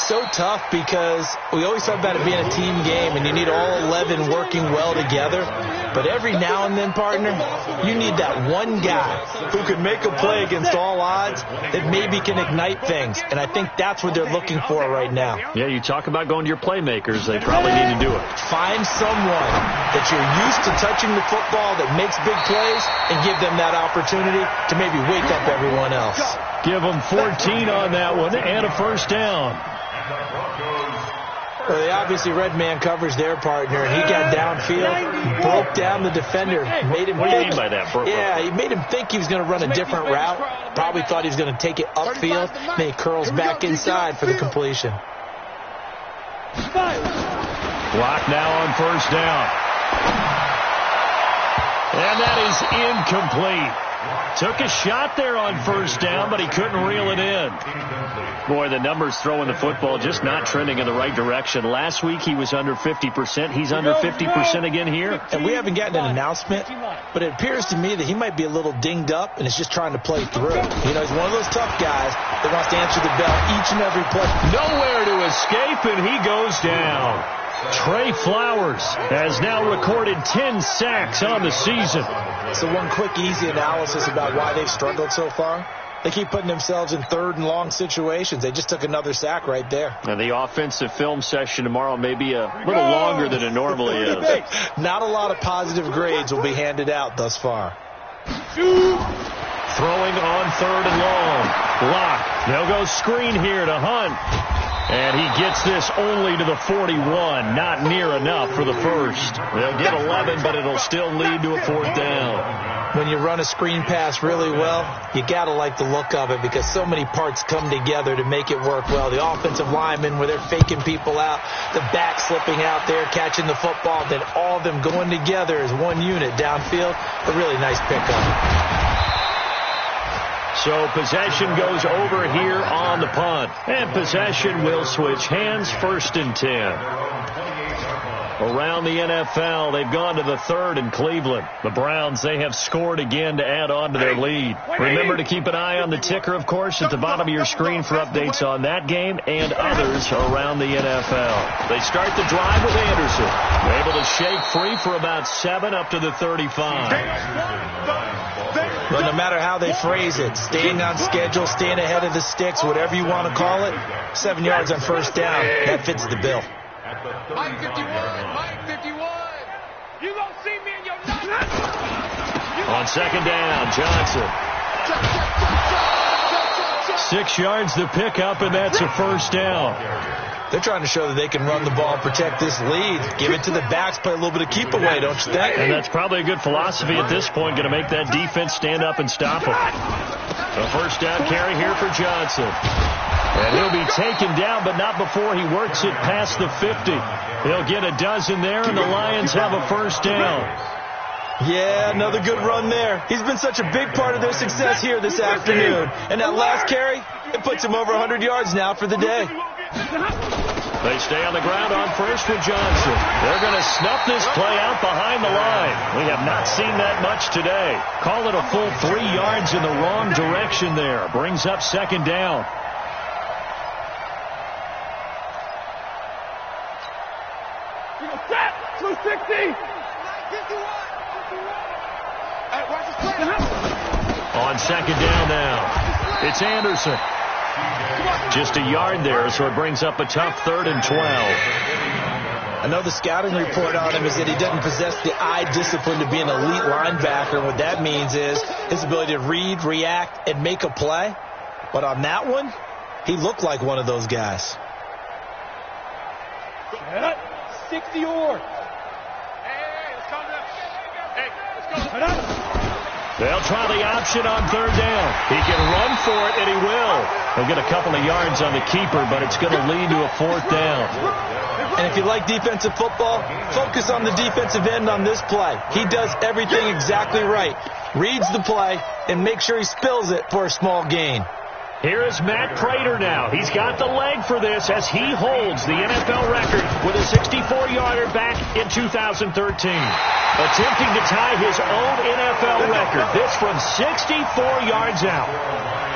S3: So tough because we always talk about it being a team game, and you need all 11 working well together. But every now and then, partner, you need that one guy who can make a play against all odds that maybe can ignite things. And I think that's what they're looking for right now.
S2: Yeah, you talk about going to your playmakers. They probably need to do it.
S3: Find someone that you're used to touching the football that makes big plays and give them that opportunity to maybe wake up everyone else.
S2: Give them 14 on that one and a first down.
S3: Well, they obviously red man covers their partner, and he got downfield, broke down the defender, made him
S2: What do you mean by that?
S3: Yeah, he made him think he was going to run a different route. Probably thought he was going to take it upfield. Then he curls back inside for the completion.
S2: Block now on first down. And that is incomplete. Took a shot there on first down, but he couldn't reel it in. Boy, the numbers throwing the football just not trending in the right direction. Last week he was under 50%. He's under 50% again here.
S3: And we haven't gotten an announcement, but it appears to me that he might be a little dinged up and is just trying to play through. You know, he's one of those tough guys that wants to answer the bell each and every play.
S2: Nowhere to escape, and he goes down. Trey Flowers has now recorded 10 sacks on the season.
S3: So one quick, easy analysis about why they've struggled so far. They keep putting themselves in third and long situations. They just took another sack right there.
S2: And the offensive film session tomorrow may be a little longer than it normally is.
S3: Not a lot of positive grades will be handed out thus far.
S2: Throwing on third and long. Block. They'll go screen here to Hunt. And he gets this only to the 41. Not near enough for the first. They'll get 11, but it'll still lead to a fourth down.
S3: When you run a screen pass really well, you got to like the look of it because so many parts come together to make it work well. The offensive linemen, where they're faking people out, the back slipping out there, catching the football, then all of them going together as one unit downfield. A really nice pickup.
S2: So possession goes over here on the punt. And possession will switch hands, 1st and 10. Around the NFL, they've gone to the 3rd in Cleveland. The Browns, they have scored again to add on to their lead. Remember to keep an eye on the ticker, of course, at the bottom of your screen for updates on that game and others around the NFL. They start the drive with Anderson. Able to shake free for about 7 up to the 35.
S3: But no matter how they phrase it, staying on schedule, staying ahead of the sticks, whatever you want to call it, 7 yards on first down, that fits the bill.
S4: Mike 51, Mike 51. You gonna see me in your night.
S2: On second down, Johnson. 6 yards to pick up, and that's a first down.
S3: They're trying to show that they can run the ball and protect this lead. Give it to the backs, play a little bit of keep away, don't you think?
S2: And that's probably a good philosophy at this point, going to make that defense stand up and stop them. A first down carry here for Johnson. And he'll be taken down, but not before he works it past the 50. He'll get a dozen there, and the Lions have a first down.
S3: Yeah, another good run there. He's been such a big part of their success here this afternoon. And that last carry, it puts him over 100 yards now for the day.
S2: They stay on the ground on first with Johnson. They're going to snuff this play out behind the line. We have not seen that much today. Call it a full 3 yards in the wrong direction there. Brings up second down.
S4: Set! 260!
S2: On second down now, it's Anderson. Just a yard there, so it brings up a tough 3rd and 12.
S3: I know the scouting report on him is that he doesn't possess the eye discipline to be an elite linebacker. What that means is his ability to read, react, and make a play. But on that one, he looked like one of those guys.
S4: 60 or. Hey, let's calm down. Hey, let's go.
S2: They'll try the option on 3rd down. He can run for it, and he will. He'll get a couple of yards on the keeper, but it's going to lead to a 4th down.
S3: And if you like defensive football, focus on the defensive end on this play. He does everything exactly right. Reads the play and makes sure he spills it for a small gain.
S2: Here is Matt Prater now. He's got the leg for this as he holds the NFL record with a 64-yarder back in 2013. Attempting to tie his own NFL record. This from 64 yards out.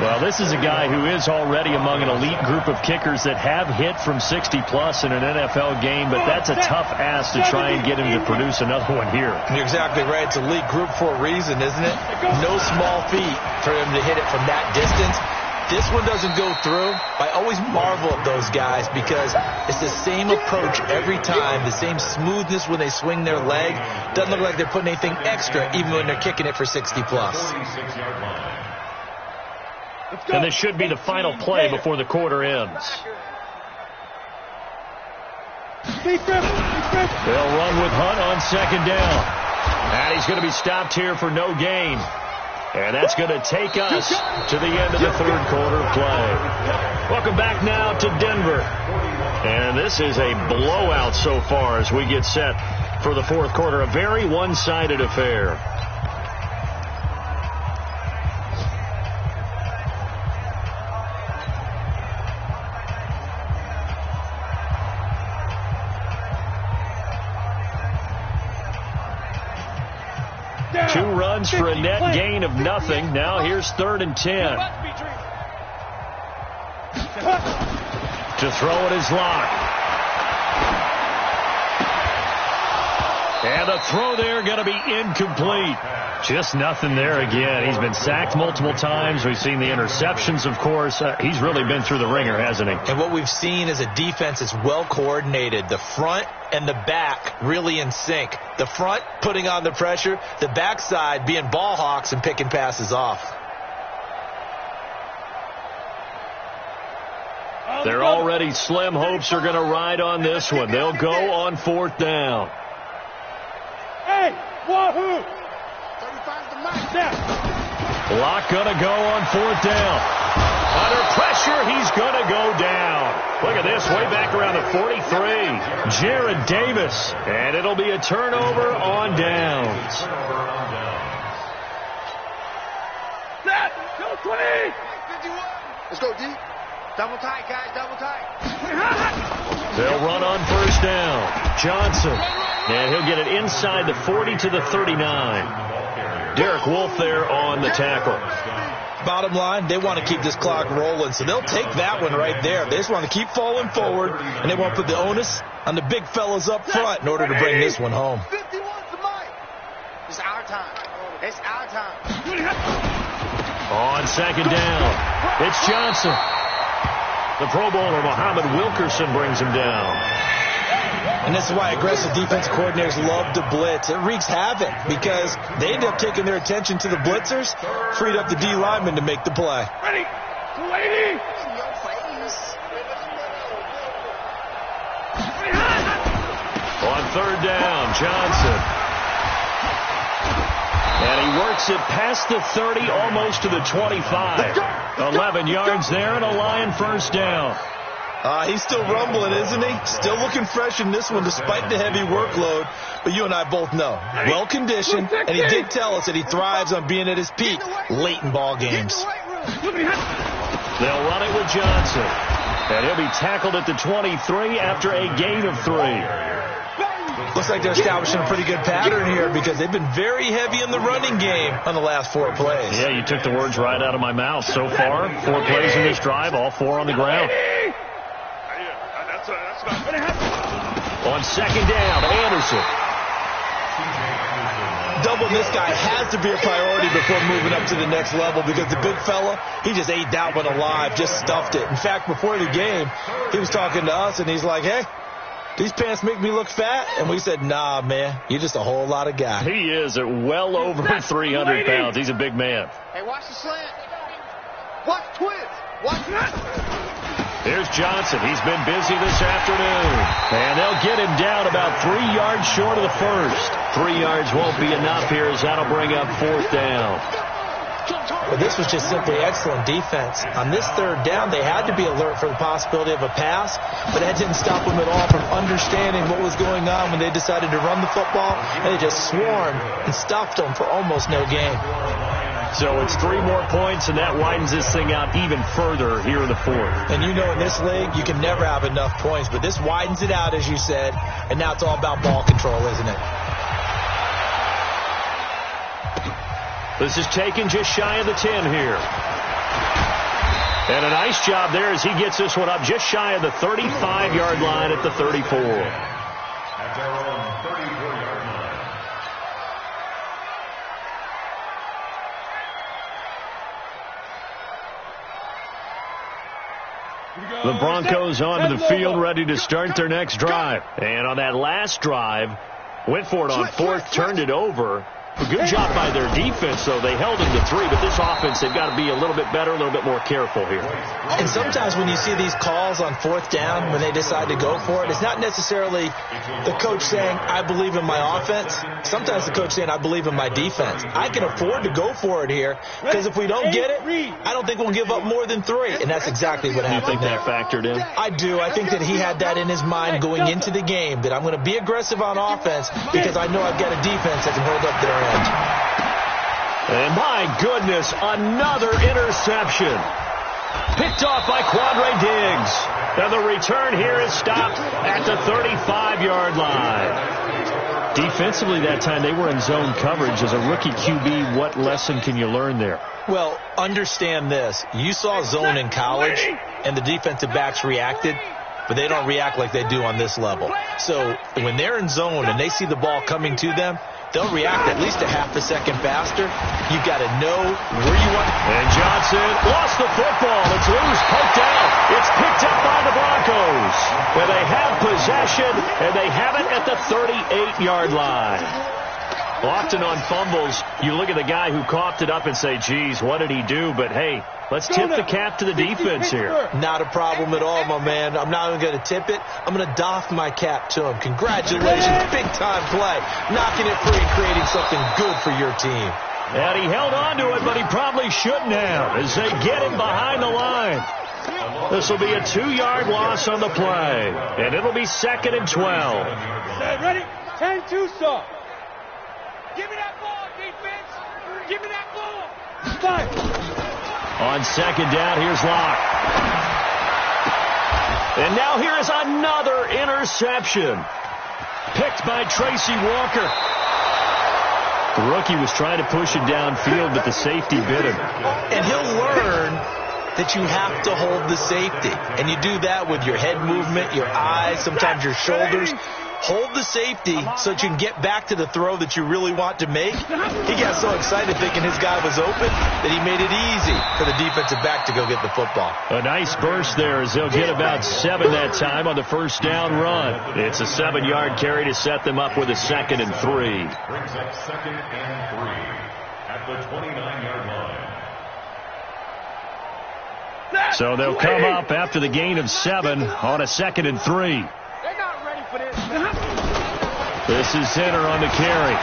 S2: Well, this is a guy who is already among an elite group of kickers that have hit from 60-plus in an NFL game, but that's a tough ask to try and get him to produce another one here.
S3: You're exactly right. It's elite group for a reason, isn't it? No small feat for him to hit it from that distance. This one doesn't go through. I always marvel at those guys because it's the same approach every time, the same smoothness when they swing their leg. Doesn't look like they're putting anything extra even when they're kicking it for 60-plus.
S2: And this should be the final play before the quarter ends. They'll run with Hunt on 2nd down. And he's going to be stopped here for no gain. And that's going to take us to the end of the 3rd quarter play. Welcome back now to Denver. And this is a blowout so far as we get set for the 4th quarter. A very one-sided affair. Two runs for a net gain of nothing. Now here's 3rd and 10. To throw it is Locke. And a throw there going to be incomplete. Just nothing there again. He's been sacked multiple times. We've seen the interceptions, of course. He's really been through the ringer, hasn't he?
S3: And what we've seen is a defense that's well coordinated. The front and the back really in sync. The front putting on the pressure. The backside being ball hawks and picking passes off.
S2: They're already slim hopes are going to ride on this one. They'll go on 4th down.
S4: Hey, wahoo!
S2: Locke going to go on 4th down. Under pressure, he's going to go down. Look at this, way back around the 43. Jared Davis. And it'll be a turnover on downs.
S4: Set! Go 20!
S7: Let's go deep. Double tight, guys, double tight.
S2: They'll run on 1st down. Johnson. And he'll get it inside the 40 to the 39. Derek Wolfe there on the tackle.
S3: Bottom line, they want to keep this clock rolling, so they'll take that one right there. They just want to keep falling forward, and they want to put the onus on the big fellas up front in order to bring this one home.
S7: 51's the mic. It's our time. It's our time.
S2: On 2nd down, it's Johnson. The Pro Bowler, Muhammad Wilkerson, brings him down.
S3: And this is why aggressive defense coordinators love to blitz. It wreaks havoc because they end up taking their attention to the blitzers, freed up the D lineman to make the play.
S4: Ready? 280!
S2: On 3rd down, Johnson. And he works it past the 30, almost to the 25. 11 yards there and a Lion 1st down.
S3: He's still rumbling, isn't he? Still looking fresh in this one despite the heavy workload. But you and I both know, well-conditioned, and he did tell us that he thrives on being at his peak late in ball games.
S2: They'll run it with Johnson. And he'll be tackled at the 23 after a gain of 3.
S3: Looks like they're establishing a pretty good pattern here because they've been very heavy in the running game on the last 4 plays.
S2: Yeah, you took the words right out of my mouth. So far, 4 plays in this drive, all 4 on the ground. On 2nd down, Anderson.
S3: Doubling this guy has to be a priority before moving up to the next level because the big fella, he just ate that one alive, just stuffed it. In fact, before the game, he was talking to us, and he's like, hey, these pants make me look fat. And we said, nah, man, you're just a whole lot of guy.
S2: He is at well over 300 pounds. He's a big man.
S7: Hey, watch the slant. Watch twist. Watch that.
S2: Here's Johnson. He's been busy this afternoon. And they'll get him down about 3 yards short of the first. 3 yards won't be enough here as that'll bring up 4th down.
S3: But this was just simply excellent defense. On this third down, they had to be alert for the possibility of a pass, but that didn't stop them at all from understanding what was going on when they decided to run the football, and they just swarmed and stuffed them for almost no gain.
S2: So it's 3 more points, and that widens this thing out even further here in the fourth.
S3: And you know in this league, you can never have enough points, but this widens it out, as you said, and now it's all about ball control, isn't it?
S2: This is taken just shy of the 10 here. And a nice job there as he gets this one up just shy of the 35-yard line at the 34.
S5: At their own 34-yard line.
S2: The Broncos onto the field, ready to start their next drive. And on that last drive, went for it on fourth, turned it over. A good job by their defense, though. They held them to 3, but this offense, they've got to be a little bit better, a little bit more careful here.
S3: And sometimes when you see these calls on fourth down, when they decide to go for it, it's not necessarily the coach saying, I believe in my offense. Sometimes the coach saying, I believe in my defense. I can afford to go for it here, because if we don't get it, I don't think we'll give up more than 3. And that's exactly what happened there.
S2: You think that factored in?
S3: I do. I think that he had that in his mind going into the game, that I'm going to be aggressive on offense because I know I've got a defense that can hold up their end.
S2: And my goodness, another interception. Picked off by Quandre Diggs. And the return here is stopped at the 35-yard line. Defensively that time, they were in zone coverage. As a rookie QB, what lesson can you learn there?
S3: Well, understand this. You saw zone in college, and the defensive backs reacted, but they don't react like they do on this level. So when they're in zone and they see the ball coming to them, they'll react at least a half a second faster. You've got to know where you want.
S2: And Johnson lost the football. It's loose, poked out. It's picked up by the Broncos. Where they have possession, and they have it at the 38-yard line. Often on fumbles, you look at the guy who coughed it up and say, geez, what did he do? But, hey, let's tip the cap to the defense here.
S3: Not a problem at all, my man. I'm not even going to tip it. I'm going to doff my cap to him. Congratulations. Big-time play. Knocking it free and creating something good for your team.
S2: And he held on to it, but he probably shouldn't have as they get him behind the line. This will be a 2-yard loss on the play, and it'll be 2nd and 12.
S4: Ready? 10-2, sir. Give me that ball, defense. Give me that ball. Fight.
S2: On 2nd down, here's Locke. And now here is another interception. Picked by Tracy Walker. The rookie was trying to push it downfield, but the safety bit him.
S3: And he'll learn that you have to hold the safety. And you do that with your head movement, your eyes, sometimes your shoulders. Hold the safety so that you can get back to the throw that you really want to make. He got so excited thinking his guy was open that he made it easy for the defensive back to go get the football.
S2: A nice burst there as they'll get about 7 that time on the first down run. It's a 7-yard carry to set them up with a 2nd and 3.
S5: Brings up 2nd and 3 at the 29-yard line.
S2: So they'll come up after the gain of 7 on a 2nd and 3.
S4: They're not ready for this.
S2: This is center on the carry.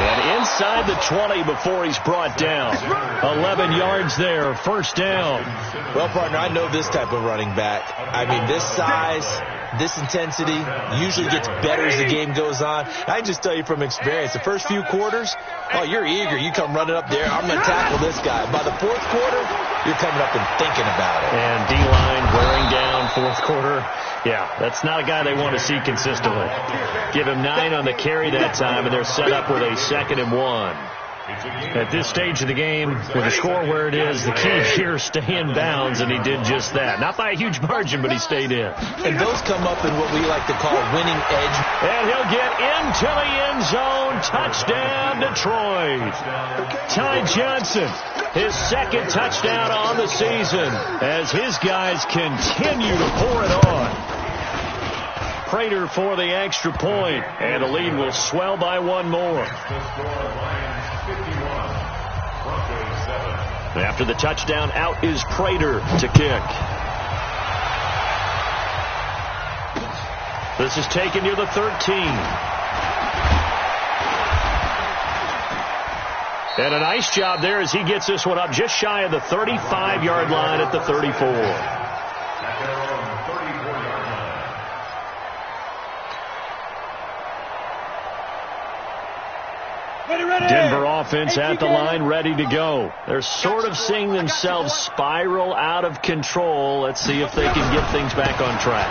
S2: And inside the 20 before he's brought down. 11 yards there, first down.
S3: Well, partner, I know this type of running back. I mean, this size, this intensity usually gets better as the game goes on. I can just tell you from experience, the first few quarters, oh, you're eager. You come running up there. I'm going to tackle this guy. By the fourth quarter, you're coming up and thinking about it.
S2: And D-line wearing down fourth quarter. Yeah, that's not a guy they want to see consistently. Give him 9 on the carry that time, and they're set up with a 2nd and 1. At this stage of the game, with the score where it is, the key here is stay in bounds, and he did just that. Not by a huge margin, but he stayed in.
S3: And those come up in what we like to call winning edge.
S2: And he'll get into the end zone. Touchdown, Detroit. Ty Johnson, his 2nd touchdown on the season, as his guys continue to pour it on. Prater for the extra point, and the lead will swell by 1 more. After the touchdown, out is Prater to kick. This is taken near the 13. And a nice job there as he gets this one up just shy of the 35-yard line at the 34. Denver offense at the line, ready to go. They're sort of seeing themselves spiral out of control. Let's see if they can get things back on track.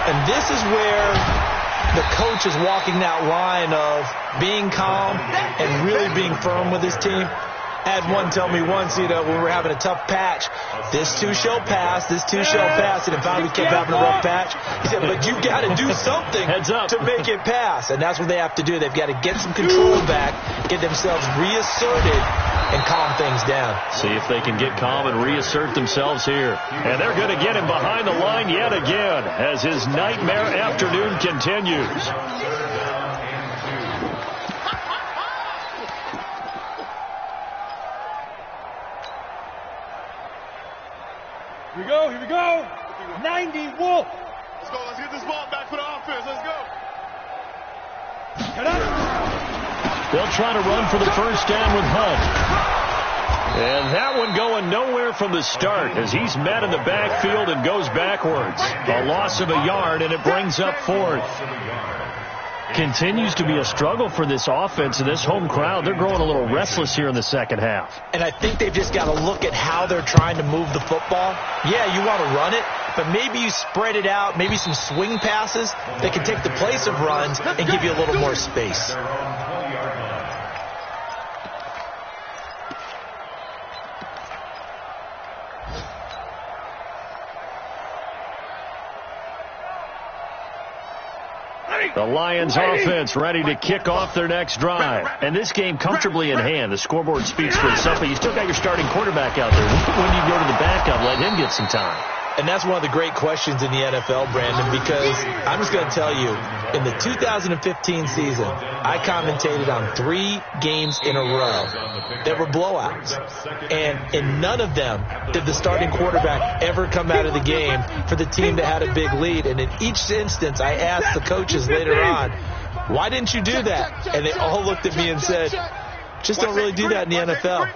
S3: And this is where the coach is walking that line of being calm and really being firm with his team. I had one tell me once, when we were having a tough patch, this too shall pass, this too shall pass, and if we kept having a rough patch, he said, but you've got to do something to make it pass, and that's what they have to do. They've got to get some control back, get themselves reasserted, and calm things down.
S2: See if they can get calm and reassert themselves here. And they're going to get him behind the line yet again as his nightmare afternoon continues.
S4: Here we go. 90 Wolf.
S8: Let's go. Let's get this ball back for the offense. Let's go.
S2: They'll try to run for the first down with Hunt. And that one going nowhere from the start as he's met in the backfield and goes backwards. A loss of a yard, and it brings up fourth. Continues to be a struggle for this offense and this home crowd. They're growing a little restless here in the second half.
S3: And I think they've just got to look at how they're trying to move the football. Yeah, you want to run it, but maybe you spread it out, maybe some swing passes that can take the place of runs and give you a little more space.
S2: The Lions offense ready to kick off their next drive. And this game comfortably in hand. The scoreboard speaks for itself, but you still got your starting quarterback out there. When do you go to the backup, let him get some time?
S3: And that's one of the great questions in the NFL, Brandon, because I'm just going to tell you, in the 2015 season, I commentated on 3 games in a row that were blowouts. And in none of them did the starting quarterback ever come out of the game for the team that had a big lead. And in each instance, I asked the coaches later on, why didn't you do that? And they all looked at me and said, just don't really do that in the NFL.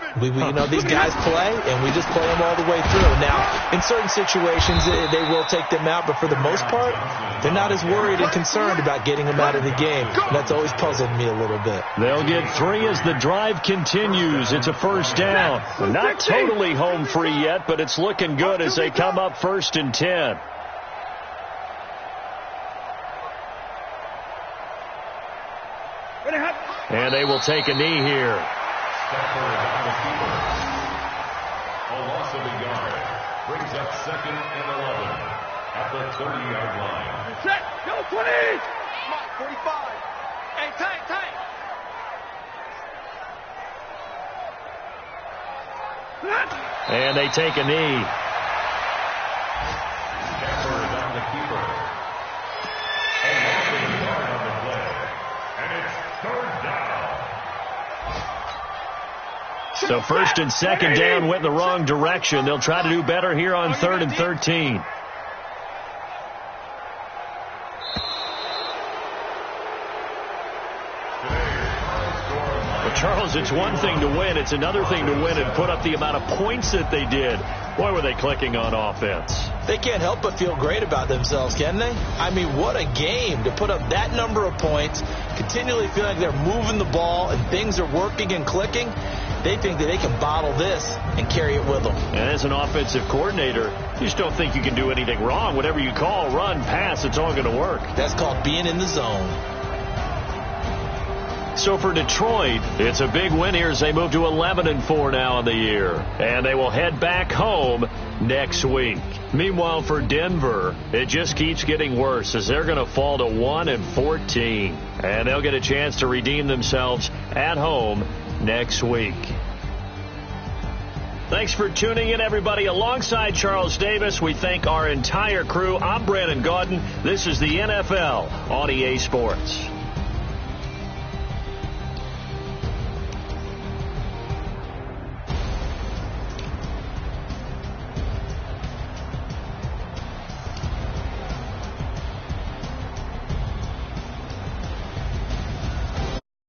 S3: These guys play, and we just play them all the way through. Now, in certain situations, they will take them out, but for the most part, they're not as worried and concerned about getting them out of the game. And that's always puzzled me a little bit.
S2: They'll get 3 as the drive continues. It's a first down. Not totally home free yet, but it's looking good as they come up 1st and 10. And they will take a knee here.
S5: A loss of a yard brings up 2nd and 11 at the 30-yard line.
S4: Check. Go 20.
S7: Come on, 45. Hey, tight.
S2: And they take a knee.
S5: Camper is on the keeper. A loss of a yard on the play. And it's 3rd down.
S2: So 1st and 2nd down went in the wrong direction. They'll try to do better here on 3rd and 13. Well, Charles, it's one thing to win. It's another thing to win and put up the amount of points that they did. Boy, were they clicking on offense.
S3: They can't help but feel great about themselves, can they? I mean, what a game to put up that number of points, continually feel like they're moving the ball and things are working and clicking. They think that they can bottle this and carry it with them.
S2: And as an offensive coordinator, you just don't think you can do anything wrong. Whatever you call, run, pass, it's all going to work.
S3: That's called being in the zone.
S2: So for Detroit, it's a big win here as they move to 11-4 now in the year. And they will head back home next week. Meanwhile, for Denver, it just keeps getting worse as they're going to fall to 1-14. And they'll get a chance to redeem themselves at home next week. Thanks for tuning in, everybody. Alongside Charles Davis, we thank our entire crew. I'm Brandon Gaudin. This is the NFL on EA Sports.